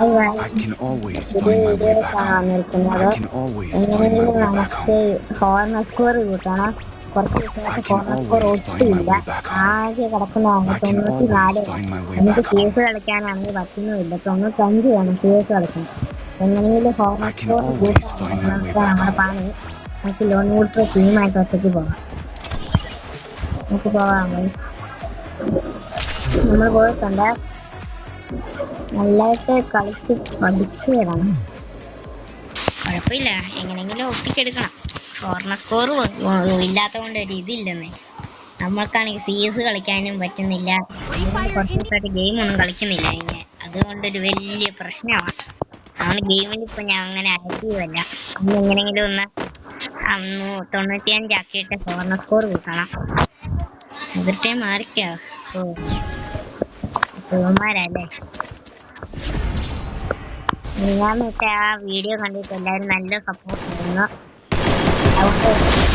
I can always find my way back home. I can always find my way back home. Corner score കൂട്ടണം. കുറച്ച് ദിവസമായിട്ട് I can corner score always find my ഒട്ടുമില്ല. way back home. ആകെ കിടക്കുന്നതാണ് I can always 94. find my way എനിക്ക് back CS home. കളിക്കാനാണെങ്കിൽ പറ്റുന്നുമില്ല. 95 വേണം CS കളിക്കാൻ. എങ്ങനെയെങ്കിലും corner I can score always find my way back നമ്മുടെ home. പണി. നമുക്ക് ലോൺ കൊടുത്ത് ടീമായിട്ട് ഒറ്റയ്ക്ക് പോകാം. നമുക്ക് പോകാം. നമ്മൾ പോയിട്ടുണ്ട്. നല്ലതായിട്ട് കളിച്ച് പഠിച്ചു വരണം. കുഴപ്പമില്ല, എങ്ങനെയെങ്കിലും ഒപ്പിക്കെടുക്കണം. കോർണർ സ്കോർ ഇല്ലാത്ത കൊണ്ട് ഒരു ഇതില്ലെന്നേ. നമ്മൾക്കാണെങ്കിൽ CS കളിക്കാനും പറ്റുന്നില്ല. കുറച്ച് ദിവസമായിട്ട് ഗെയിം ഒന്നും കളിക്കുന്നില്ല. അതുകൊണ്ടൊരു വലിയ പ്രശ്നമാണ്. അതുകൊണ്ട് ഗെയിമിൽ ഇപ്പൊ ഞാൻ അങ്ങനെ ആക്റ്റീവല്ല. ഇന്ന് എങ്ങനെയെങ്കിലും ഒന്ന് 95 ആക്കിയിട്ട് കോർണർ സ്കോർ കൂട്ടണം. എതിർട്ടേ മാറിക്കോ. ല്ലേ ഞാൻ മറ്റേ ആ വീഡിയോ കണ്ടിട്ട് എല്ലാവരും നല്ല സപ്പോർട്ട് ചെയ്യുന്നു. അതുകൊണ്ട്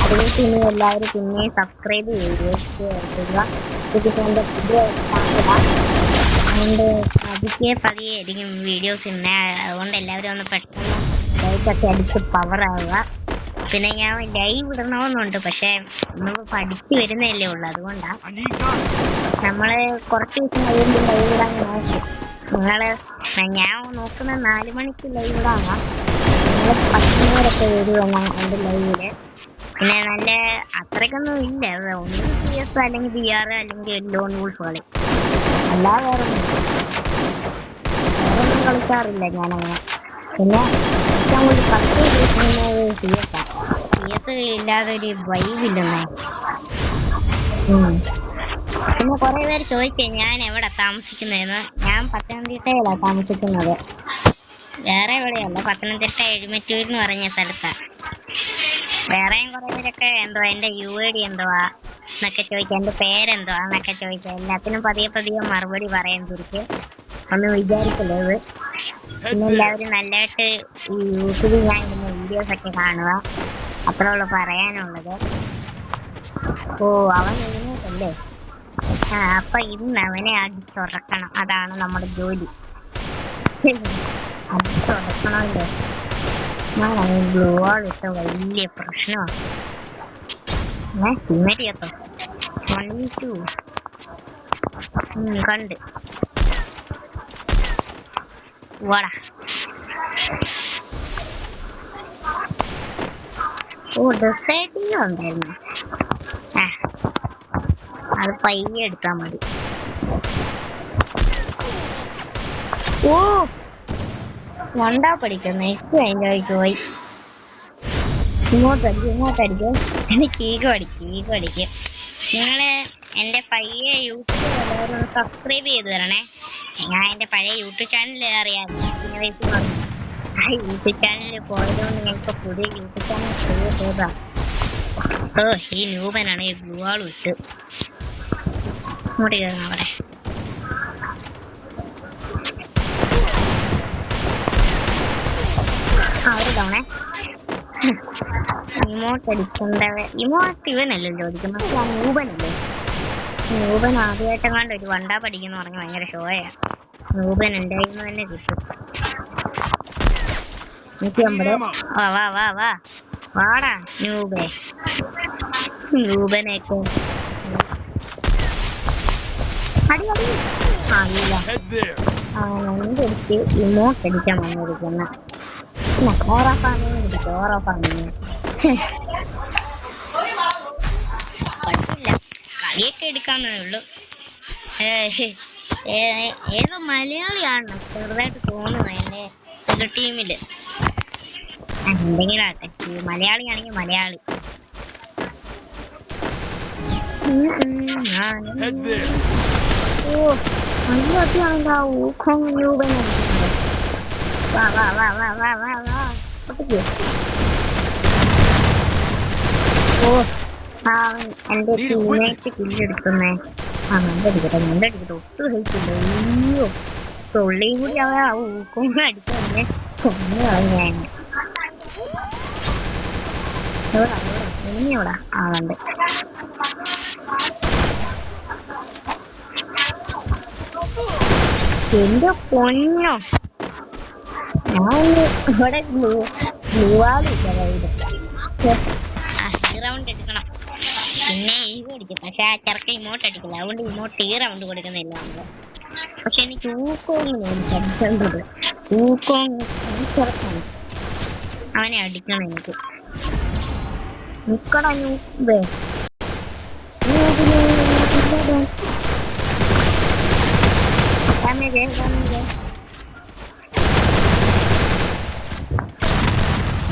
അതിലേക്ക് ഇനി എല്ലാവരും പിന്നെ സബ്സ്ക്രൈബ് ചെയ്ത് പുതിയ അതുകൊണ്ട് പതിയെ ആയിരിക്കും വീഡിയോസ് ഇന്നെ. അതുകൊണ്ട് എല്ലാവരും ഒന്ന് പെട്ടെന്ന് ലൈക്കൊക്കെ അടിച്ച് പവറാവുക. പിന്നെ ഞാൻ ലൈവ് ഇടണമെന്നുണ്ട്, പക്ഷെ നമ്മൾ പഠിച്ചു വരുന്നതല്ലേ ഉള്ളു. അതുകൊണ്ടാണ് നമ്മള് കുറച്ച് ദിവസം കഴിയുമ്പോൾ ലൈവ് ഇടാൻ നോക്കും. ഞാൻ നോക്കുന്ന 4 മണിക്ക് ലൈവ് ഇടാനാ. നിങ്ങൾ 10 വരൊക്കെ വരുമെന്ന എൻ്റെ ലൈവില്. പിന്നെ നല്ല അത്രയ്ക്കൊന്നും ഇല്ല. ഒന്ന് CS അല്ലെങ്കിൽ BR അല്ലെങ്കിൽ ലോൺ വൂൾഫ് കളി, അല്ലാതെ വേറൊന്നും കളിക്കാറില്ല ഞാനങ്ങനെ. പിന്നെ ഏറ്റവും കൂടുതൽ CS ഇല്ലാതെ ഒരു വൈബില്ലെന്നേ. പിന്നെ കുറെ പേര് ചോദിക്കും ഞാൻ എവിടെ താമസിക്കുന്നതെന്ന്. ഞാൻ പത്തനംതിട്ടയിലാണ് താമസിക്കുന്നത്, വേറെ എവിടെയല്ല. പത്തനംതിട്ട എഴുമറ്റൂർ എന്ന് പറഞ്ഞ സ്ഥലത്താണ്. വേറെയും കുറെ പേരൊക്കെ എന്തുവാ എൻ്റെ UID എന്തുവാ എന്നൊക്കെ ചോദിക്കാം, എൻ്റെ പേരെന്തുവാ എന്നൊക്കെ ചോദിക്കാം. എല്ലാത്തിനും പതിയെ പതിയെ മറുപടി പറയാൻ തിരിച്ച് ഒന്നും വിചാരിക്കല്ലേ ഇത്. പിന്നെ എല്ലാവരും നല്ലതായിട്ട് ഈ യൂട്യൂബിൽ ഞാൻ ഇടുന്ന വീഡിയോസ് ഒക്കെ കാണുക. അത്രേ ഉള്ളൂ പറയാനുള്ളത്. അവൻ എഴുന്നേറ്റല്ലേ? അപ്പൊ ഇന്ന് അവനെ അടിച്ചുറക്കണം. അതാണ് നമ്മുടെ ജോലി. അടിച്ചുറക്കണമല്ലോ. ഗ്ലൂ വാൾ ഇട്ട വലിയ പ്രശ്നമാണ്. സിമരിയത്തോ 1v2 കണ്ട് വാടാ. ഡെസേർട്ടിങ് ഉണ്ടായിരുന്നു. അത് പയ്യെ എടുത്താ മതി. വണ്ടാ പഠിക്കുന്നു. എനിക്ക് പോയി. ഇങ്ങോട്ടടിക്കും. എനിക്ക് ഈഗോ അടിക്കും. നിങ്ങള് എൻ്റെ പയ്യെ യൂട്യൂബ് എല്ലാവരും സബ്സ്ക്രൈബ് ചെയ്ത് തരണേ. ഞാൻ എൻ്റെ പഴയ യൂട്യൂബ് ചാനൽ അറിയാമല്ലോ. ആ യൂട്യൂബ് ചാനലിൽ പോയതുകൊണ്ട് ഞങ്ങൾക്ക് പുതിയ യൂട്യൂബ് ചാനൽ ചെയ്താ. ഈ ന്യൂബനാണ് ഈ ഗ്ലൂ വാൾ ഇട്ട് ഇങ്ങോട്ട് കയറുന്ന അവിടെ. ഒരു തവണ ഇമോട്ട് അടിക്കേണ്ടത്. ഇമോട്ട് ഇവനല്ലല്ലോ അടിക്കുന്നത്, നൂബനല്ലേ. നൂബൻ ആദ്യമായിട്ടും കണ്ട് ഒരു വണ്ടാ പഠിക്കുന്ന പറഞ്ഞ് ഭയങ്കര ഷോയാണ്. നൂബൻ എൻ്റെ കയ്യിൽ നിന്ന് തന്നെ കിട്ടും. 150. വാടാ നൂബനൊക്കെ അടിക്ക് ഇമോട്ട് അടിക്കാൻ വന്നിരിക്കുന്ന കളിയൊക്കെ എടുക്കാന്നേ ഉള്ളു. ഏതോ മലയാളിയാണ് ചെറുതായിട്ട് തോന്നുന്നു എൻ്റെ ഒരു ടീമില്. എന്തെങ്കിലും ആട്ടെ, മലയാളിയാണെങ്കിൽ മലയാളി. എന്റെ ടീമേറ്റ് കില്ലെടുക്കുന്നേ. നല്ലടിക്കട്ടെ. ഒട്ടും ഹെൽപ്പില്ല. അയ്യോ, തൊള്ളിയും കൂടി ഊക്കം അടിച്ചെ കൊന്നു ഞാൻ. എവിടെ ആളുണ്ട്. എന്റെ പൊന്നോ, ഞാൻ ഇവിടെ ഈ റൗണ്ട് എടുക്കണം. പിന്നെ ഈ അടിക്കും, പക്ഷെ ആ ചെറുക്ക ഇമോട്ട് അടിക്കില്ല, അതുകൊണ്ട് ഇമോട്ട് ഈ റൗണ്ട് കൊടുക്കുന്നില്ല നമ്മള്. പക്ഷെ എനിക്ക് ഊക്കോങ്ങിന് എനിക്ക് അടിക്കേണ്ടത്, ഊക്കോങ് ചെറുക്കാണ്, അവനെ അടിക്കണം എനിക്ക്. നിക്കടാ നൂബേ,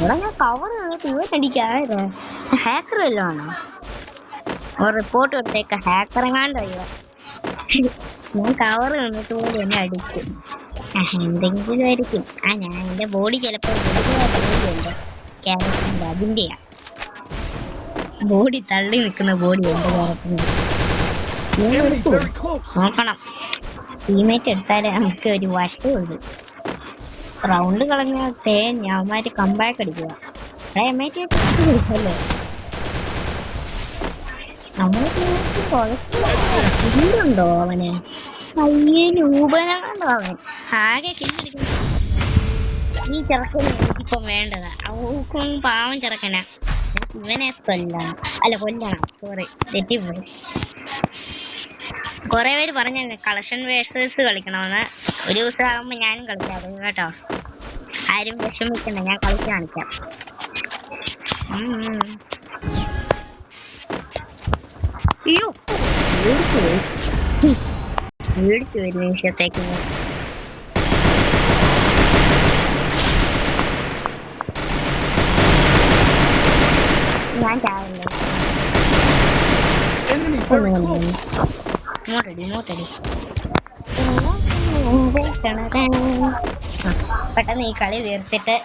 ഇവിടെ ഞാൻ കവർ ഇവനടിക്കാതെ ഹാക്കർ വല്ലതും ആണോ? റിപ്പോർട്ട് കൊടുത്തേക്ക ഹാക്കറങ്ങാണ്ടോ. ഞാൻ കവർ നിന്നിട്ട് പോലും എന്നെ അടിക്കും. എന്തെങ്കിലും ആയിരിക്കും. ഞാൻ എന്റെ ബോഡി ചിലപ്പോ ക്യാരക്ടറിന്റെ അതിന്റെയാ ബോഡി തള്ളി നിൽക്കുന്ന ബോഡി എന്റെ ക്യാരക്ടറിന് നോക്കണം. ടീമേറ്റ് എടുത്താലേ നമുക്ക് ഒരു വശമുള്ളൂ. റൗണ്ട് കളഞ്ഞാൽ ഞാന്മാര് കമ്പാക്ക് അടിക്കുക. അല്ലേ നമ്മളുണ്ടോ അവന് പയ്യെ രൂപനോ അവൻ ആകെ കിട്ടിയിരിക്കുന്നു. ഈ ചെറുക്കന് എനിക്കിപ്പോ വേണ്ടതാ. ഊക്കും പാവം ചെറുക്കനാ. ഇവനെ കൊല്ലണം, അല്ല കൊല്ലണം, സോറി തെറ്റിപ്പോയി. കൊറേ പേര് പറഞ്ഞു കളക്ഷൻ വേഴ്സേഴ്സ് കളിക്കണമെന്ന്. ഒരു ദിവസം ആകുമ്പോ ഞാനും കളിക്കാം കേട്ടോ. ആരും വിഷമിക്കണ്ട, ഞാൻ കളിച്ച് കാണിക്കാം. അയ്യോ പേടിച്ചു ഒരു നിമിഷത്തേക്ക്. ഞാൻ ചാവില്ല. ഇങ്ങോട്ടടി പെട്ടെന്ന് ഈ കളി തീർത്തിട്ട്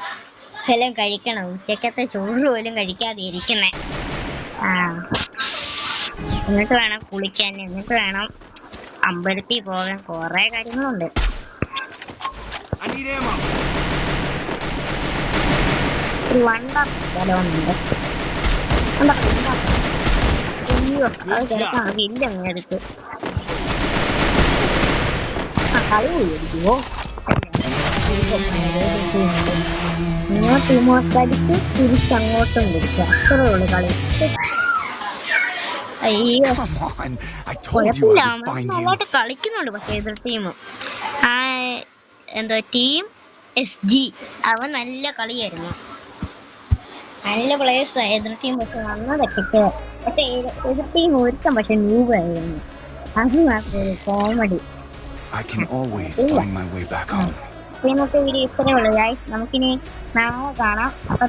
എല്ലാം കഴിക്കണം. ഉച്ചക്കത്തെ ചോറ് പോലും കഴിക്കാതെ ഇരിക്കുന്നേ. എന്നിട്ട് വേണം കുളിക്കാൻ, എന്നിട്ട് വേണം അമ്പലത്തിൽ പോകാൻ. കൊറേ കാര്യങ്ങളുണ്ട്. ഒരു വണ്ട സ്ഥലമുണ്ട്. അയ്യോ അത് കിടക്കാൻ ഇല്ല അങ്ങെടുത്ത് കളി പോയിരിക്കുമോ? ഇങ്ങോട്ടടിച്ച് തിരിച്ചങ്ങോട്ടും കൊടുക്കുക, അത്രേ ഉള്ളു കളി. അയ്യോ കുഴപ്പമില്ല, നന്നായിട്ട് കളിക്കുന്നുണ്ട്. പക്ഷെ എതിർ ടീം എന്താ ടീം SG അവൻ നല്ല കളിയായിരുന്നു, നല്ല പ്ലേയേഴ്സ് എതിർ ടീം. പക്ഷെ നന്നതൊക്കെ പക്ഷെ എതിർ ടീം ഒരുത്തം പക്ഷെ ന്യൂബായിരുന്നു. അത് മാത്രമേ കോമഡി. ഇന്നത്തെ വീഡിയോ ഇത്രേ ഉള്ളൂ ഗൈസ്. നമുക്കിനി നാളെ കാണാം. അപ്പൊ